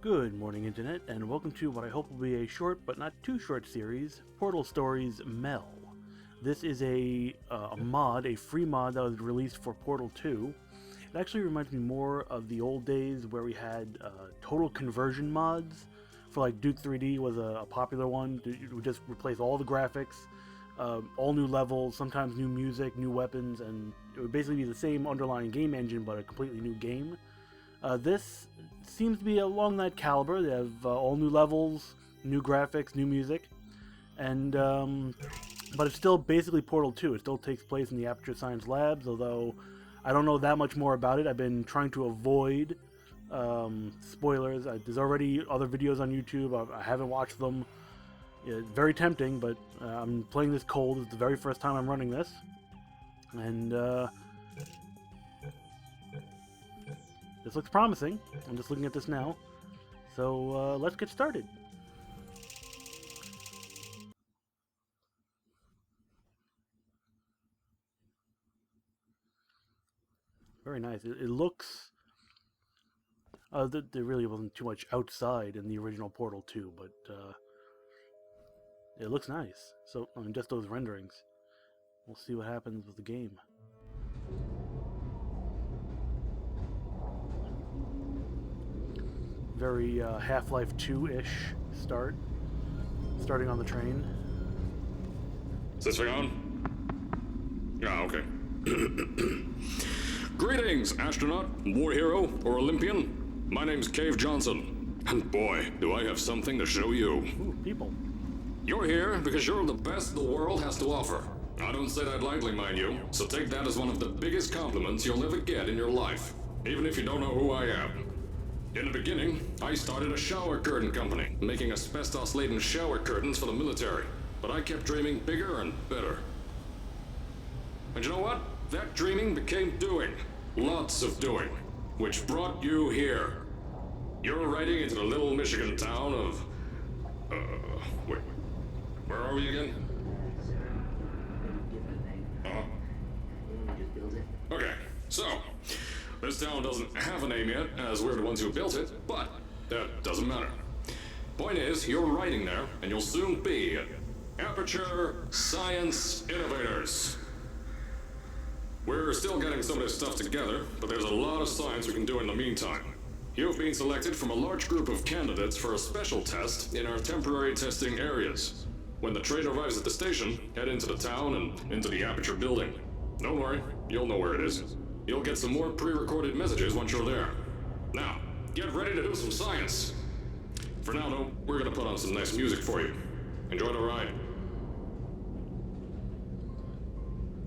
Good morning, Internet, and welcome to what I hope will be a short but not too short series, Portal Stories Mel. This is a mod, a free mod that was released for Portal 2. It actually reminds me more of the old days where we had total conversion mods. For like Duke 3D was a popular one. It would just replace all the graphics, all new levels, sometimes new music, new weapons, and it would basically be the same underlying game engine but a completely new game. This seems to be along that caliber. They have all new levels, new graphics, new music, and but it's still basically Portal 2. It still takes place in the Aperture Science Labs, although I don't know that much more about it. I've been trying to avoid spoilers. There's already other videos on YouTube. I haven't watched them. It's very tempting, but I'm playing this cold. It's the very first time I'm running this, and this looks promising. I'm just looking at this now. So let's get started. Very nice. It looks... there really wasn't too much outside in the original Portal 2, but it looks nice. So, I mean, just those renderings. We'll see what happens with the game. Very Half-Life 2-ish starting on the train. Is this thing on? Ah, okay. Greetings, astronaut, war hero, or Olympian. My name's Cave Johnson, and boy, do I have something to show you. Ooh, people. You're here because you're the best the world has to offer. I don't say that lightly, mind you, so take that as one of the biggest compliments you'll ever get in your life, even if you don't know who I am. In the beginning, I started a shower curtain company, making asbestos-laden shower curtains for the military. But I kept dreaming bigger and better. And you know what? That dreaming became doing. Lots of doing. Which brought you here. You're riding into the little Michigan town of... wait. Where are we again? Okay, so... this town doesn't have a name yet, as we're the ones who built it, but that doesn't matter. Point is, you're riding there, and you'll soon be Aperture Science Innovators. We're still getting some of this stuff together, but there's a lot of science we can do in the meantime. You've been selected from a large group of candidates for a special test in our temporary testing areas. When the train arrives at the station, head into the town and into the Aperture building. Don't worry, you'll know where it is. You'll get some more pre-recorded messages once you're there. Now, get ready to do some science. For now, though, we're gonna put on some nice music for you. Enjoy the ride.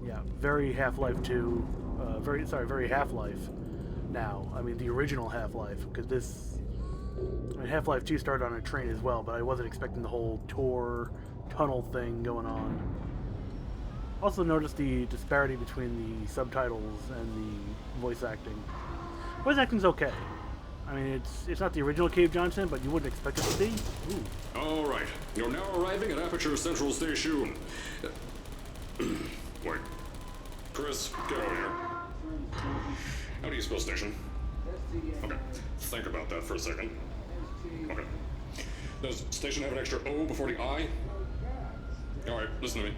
Yeah, very Half-Life 2, very Half-Life now. I mean, the original Half-Life, because Half-Life 2 started on a train as well, but I wasn't expecting the whole tour, tunnel thing going on. Also noticed the disparity between the subtitles and the voice acting. Voice acting's okay. I mean, it's not the original Cave Johnson, but you wouldn't expect it to be. Ooh. All right, you're now arriving at Aperture Central Station. Wait. Chris, get over here. How do you spell station? Okay, think about that for a second. Okay. Does station have an extra O before the I? All right, listen to me.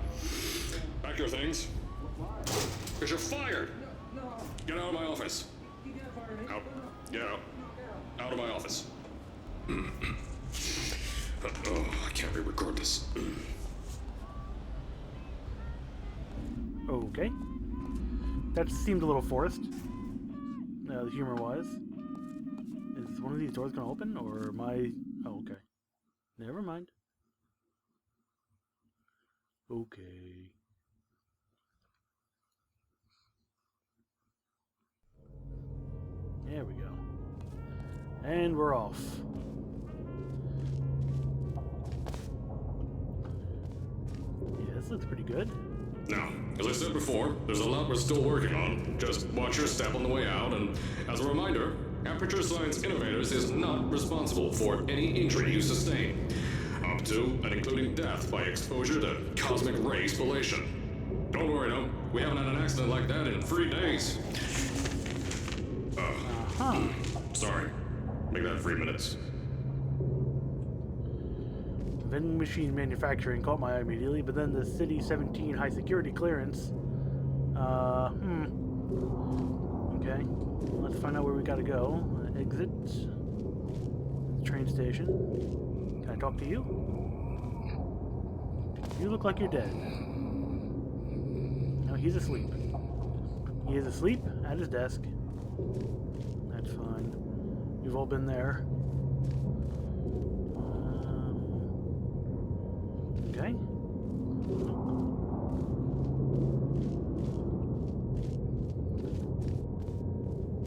Pack your things. Because you're fired! Get out of my office. Out. Get out. Out of my office. Oh, I can't re-record this. Okay. That seemed a little forced, humor-wise. Is one of these doors going to open, or am I... Oh, okay. Never mind. Okay. There we go. And we're off. Yeah, this looks pretty good. Now, as I said before, there's a lot we're still working on. Just watch your step on the way out, and as a reminder, Aperture Science Innovators is not responsible for any injury you sustain, up to and including death by exposure to cosmic ray spallation. Don't worry, no, we haven't had an accident like that in 3 days. Uh-huh. Sorry. Make that 3 minutes. Vending machine manufacturing caught my eye immediately, but then the City 17 high security clearance. Okay, let's find out where we gotta go. Exit. Train station. Can I talk to you? You look like you're dead. No, he's asleep. He is asleep at his desk. That's fine. We've all been there. Okay.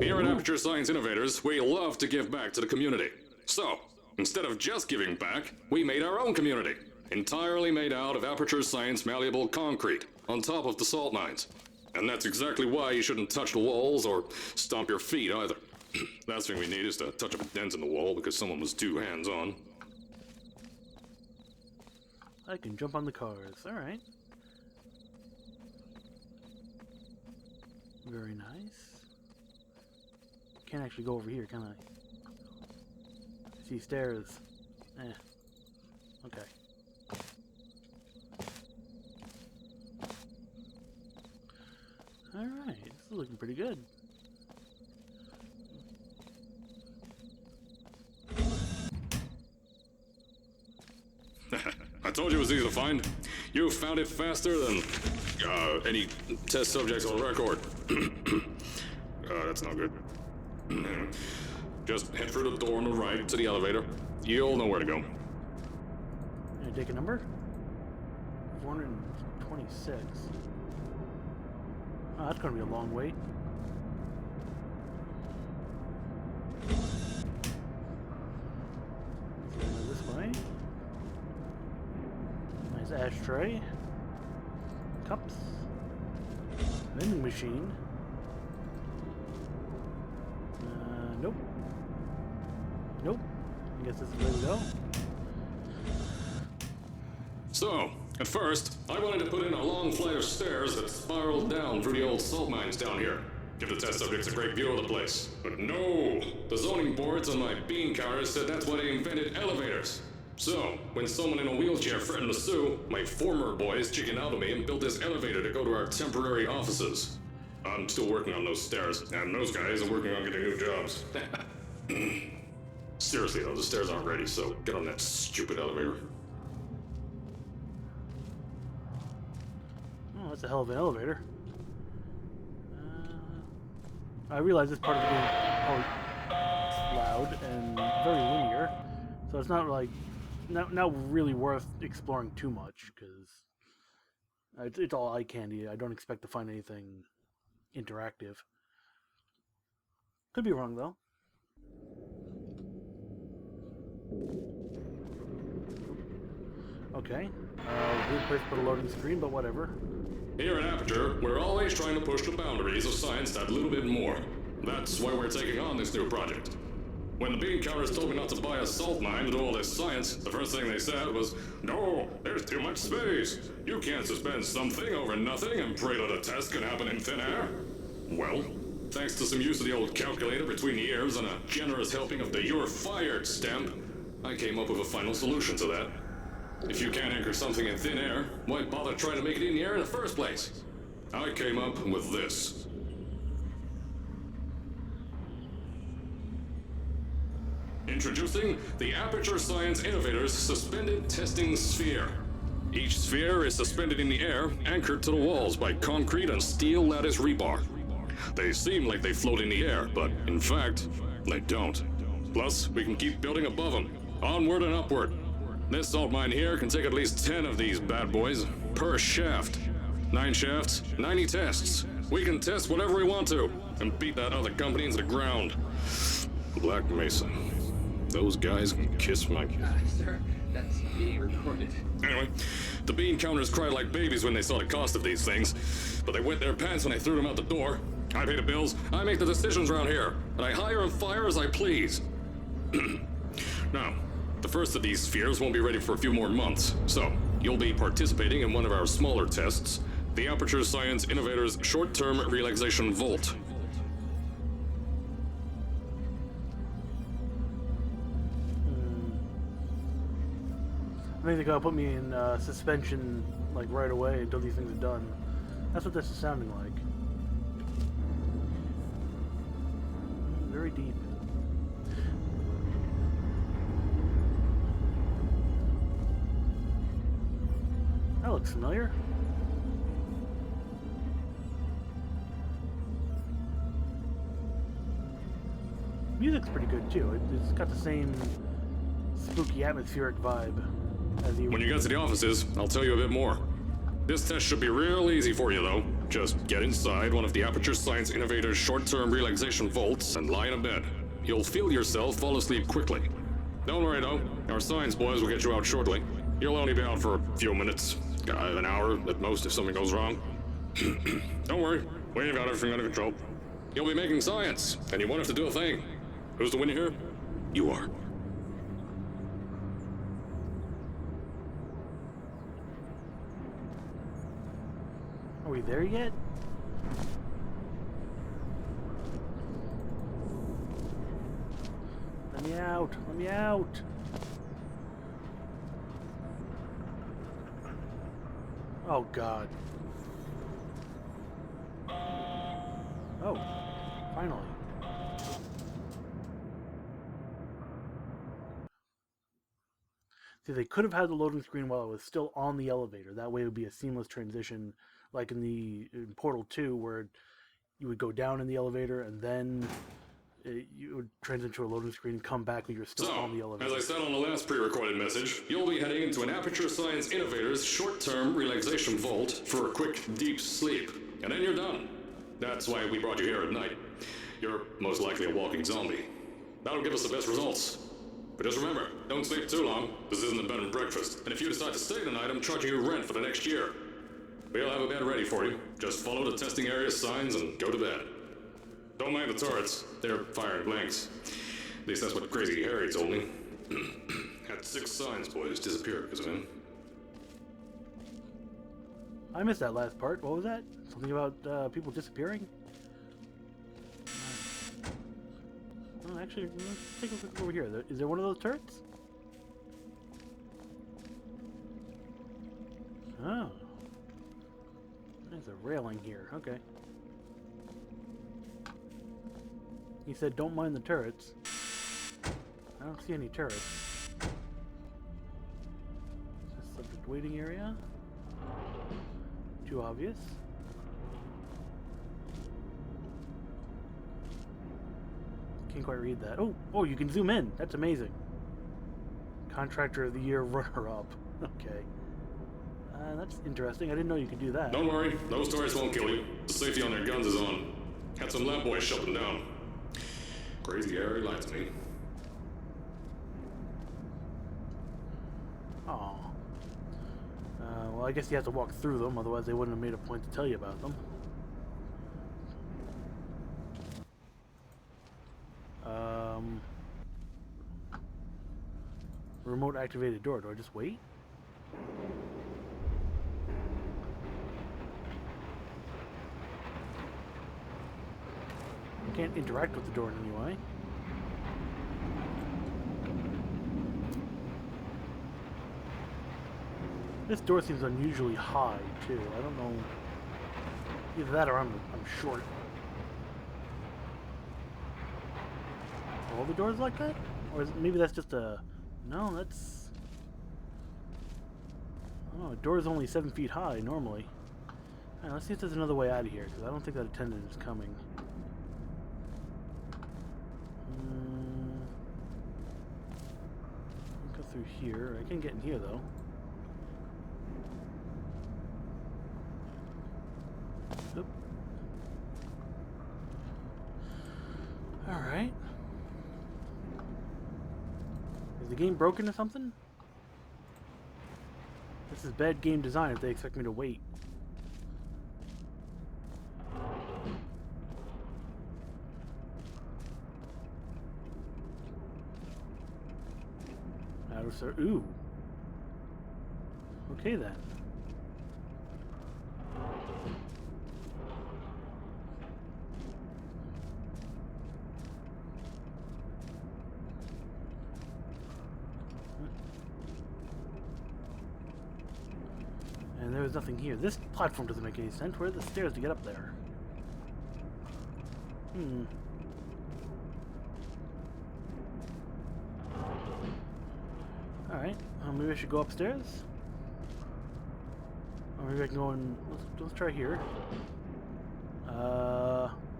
Here at Aperture Science Innovators, we love to give back to the community. So, instead of just giving back, we made our own community. Entirely made out of Aperture Science malleable concrete, on top of the salt mines. And that's exactly why you shouldn't touch the walls or stomp your feet either. Last thing we need is to touch a dent in the wall because someone was too hands-on. I can jump on the cars. Alright. Very nice. Can't actually go over here, can I? I see stairs. Okay. Alright, this is looking pretty good. I told you it was easy to find. You found it faster than any test subjects on record. That's not good. Just head through the door on the right to the elevator. You'll know where to go. Can I take a number? 426. Oh, that's gonna be a long wait. This way. Nice ashtray. Cups. Vending machine. Nope. Nope. I guess this is where we go. So, at first, I wanted to put in a long flight of stairs that spiraled down through the old salt mines down here. Give the test subjects a great view of the place. But no! The zoning boards on my bean counters said that's why they invented elevators. So, when someone in a wheelchair threatened to sue, my former boys chickened out of me and built this elevator to go to our temporary offices. I'm still working on those stairs, and those guys are working on getting new jobs. Seriously though, the stairs aren't ready, so get on that stupid elevator. Oh, that's a hell of an elevator. I realize this part of the game is loud and very linear, so it's not like not really worth exploring too much because it's all eye candy. I don't expect to find anything interactive. Could be wrong though. Okay. Weird place to put a loading screen, but whatever. Here at Aperture, we're always trying to push the boundaries of science that little bit more. That's why we're taking on this new project. When the bean counters told me not to buy a salt mine to do all this science, the first thing they said was, "No, there's too much space. You can't suspend something over nothing and pray that a test can happen in thin air." Well, thanks to some use of the old calculator between the ears and a generous helping of the "you're fired" stamp, I came up with a final solution to that. If you can't anchor something in thin air, why bother trying to make it in the air in the first place? I came up with this. Introducing the Aperture Science Innovators Suspended Testing Sphere. Each sphere is suspended in the air, anchored to the walls by concrete and steel lattice rebar. They seem like they float in the air, but in fact, they don't. Plus, we can keep building above them, onward and upward. This salt mine here can take at least 10 of these bad boys per shaft. 9 shafts, 90 tests. We can test whatever we want to and beat that other company into the ground. Black Mesa. Those guys can kiss my... Sir, that's being recorded. Anyway, the bean counters cried like babies when they saw the cost of these things, but they wet their pants when I threw them out the door. I pay the bills, I make the decisions around here, and I hire and fire as I please. Now, the first of these spheres won't be ready for a few more months, so you'll be participating in one of our smaller tests, the Aperture Science Innovators Short-Term Relaxation Volt. I think they gotta put me in suspension like right away until these things are done. That's what this is sounding like. Very deep. That looks familiar. Music's pretty good too. It's got the same spooky atmospheric vibe as the. When you get to the offices, I'll tell you a bit more. This test should be real easy for you, though. Just get inside one of the Aperture Science Innovator's short-term relaxation vaults and lie in a bed. You'll feel yourself fall asleep quickly. Don't worry, though. Our science boys will get you out shortly. You'll only be out for a few minutes. An hour at most if something goes wrong. Don't worry. We've got everything under control. You'll be making science, and you won't have to do a thing. Who's the winner here? You are. Are we there yet? Let me out! Let me out! Oh God. Oh, finally. See, they could have had the loading screen while it was still on the elevator. That way it would be a seamless transition, like in Portal 2, where you would go down in the elevator and then you would transition to a loading screen and come back when you're still on the elevator. As I said on the last pre-recorded message, you'll be heading into an Aperture Science Innovator's short-term relaxation vault for a quick, deep sleep. And then you're done. That's why we brought you here at night. You're most likely a walking zombie. That'll give us the best results. But just remember, don't sleep too long. This isn't a bed and breakfast. And if you decide to stay tonight, I'm charging you rent for the next year. We'll have a bed ready for you. Just follow the testing area signs and go to bed. Don't mind the turrets. They're firing blanks. At least that's what Crazy Harry told me. Had 6 science boys disappear because of him. I missed that last part. What was that? Something about people disappearing? Oh, actually, let's take a look over here. Is there one of those turrets? Oh. There's a railing here. Okay. He said don't mind the turrets. I don't see any turrets. Is this subject waiting area? Too obvious. Can't quite read that. Oh, you can zoom in. That's amazing. Contractor of the Year runner-up. Okay. That's interesting. I didn't know you could do that. Don't worry. Those turrets won't kill you. The safety on their guns is on. Had some lab boys shut them down. Crazy Harry lied to me. Oh. Well, I guess you have to walk through them, otherwise they wouldn't have made a point to tell you about them. Remote activated door. Do I just wait? I can't interact with the door in any way. This door seems unusually high, too. I don't know. Either that or I'm short. Are all the doors like that? Or maybe that's just a... No, that's... Oh, a door is only 7 feet high, normally. Alright, let's see if there's another way out of here, because I don't think that attendant is coming. Go through here. I can get in here, though. Oop. Alright. Is the game broken or something? This is bad game design if they expect me to wait. Ooh. Okay then. And there was nothing here. This platform doesn't make any sense. Where are the stairs to get up there? Alright, maybe I should go upstairs? Or maybe I can go and... Let's try here.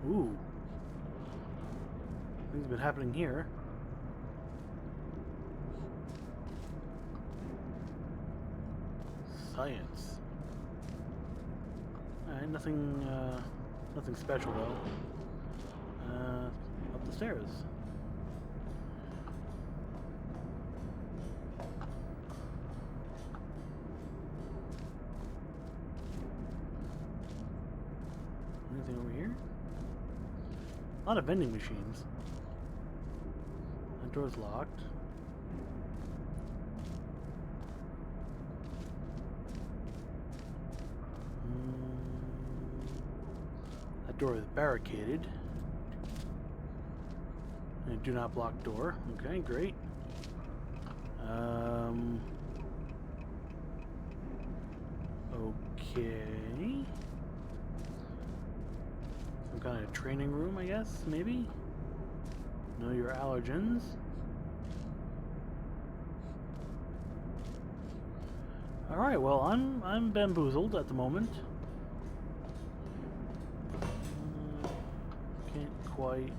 Ooh. Things have been happening here. Science. Alright, nothing special though. Up the stairs. Anything over here? A lot of vending machines. That door's locked. That door is barricaded. And do not block door. Okay, great. Okay. Some kind of training room, I guess, maybe? Know your allergens. Alright, well, I'm bamboozled at the moment. Can't quite...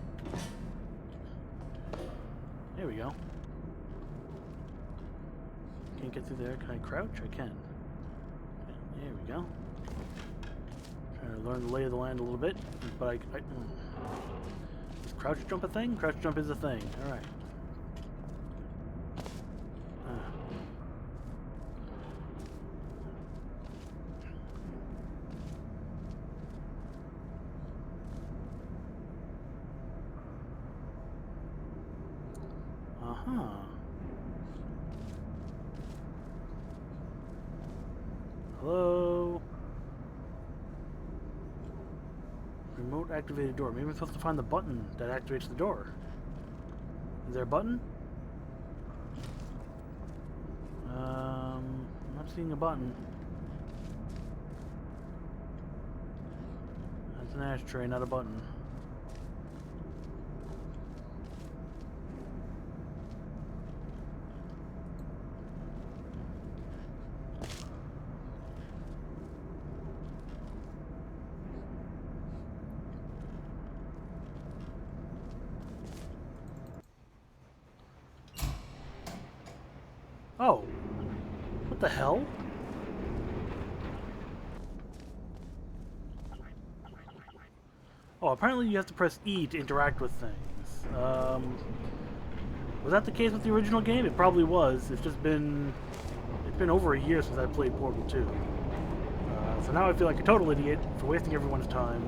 There we go. Can't get through there. Can I crouch? I can. There we go. Trying to learn the lay of the land a little bit, but is crouch jump a thing? Crouch jump is a thing. Alright. Hello? Remote activated door. Maybe I'm supposed to find the button that activates the door. Is there a button? I'm not seeing a button. That's an ashtray, not a button. Oh. What the hell? Oh, apparently you have to press E to interact with things. Was that the case with the original game? It probably was. It's been over a year since I played Portal 2. So now I feel like a total idiot for wasting everyone's time.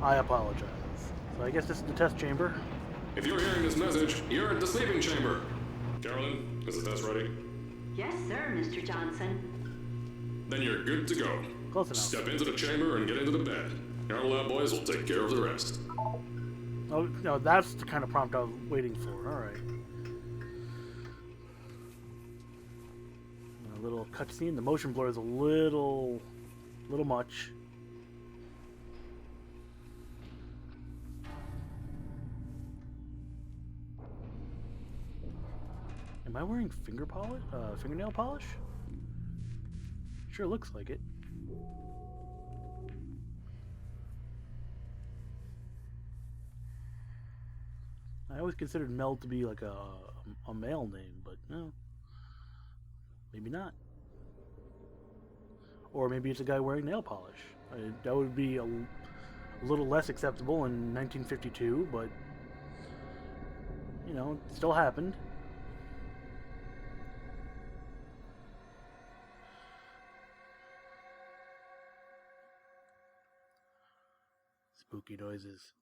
I apologize. So I guess this is the test chamber. If you're hearing this message, you're at the sleeping chamber. Carolyn, is the test ready? Yes, sir, Mr. Johnson. Then you're good to go. Close enough. Step into the chamber and get into the bed. Our lab boys will take care of the rest. Oh, no, that's the kind of prompt I was waiting for. Alright. A little cutscene. The motion blur is a little much. Am I wearing fingernail polish? Sure looks like it. I always considered Mel to be like a male name, but no. Maybe not. Or maybe it's a guy wearing nail polish. That would be a little less acceptable in 1952, but you know, it still happened. Spooky noises.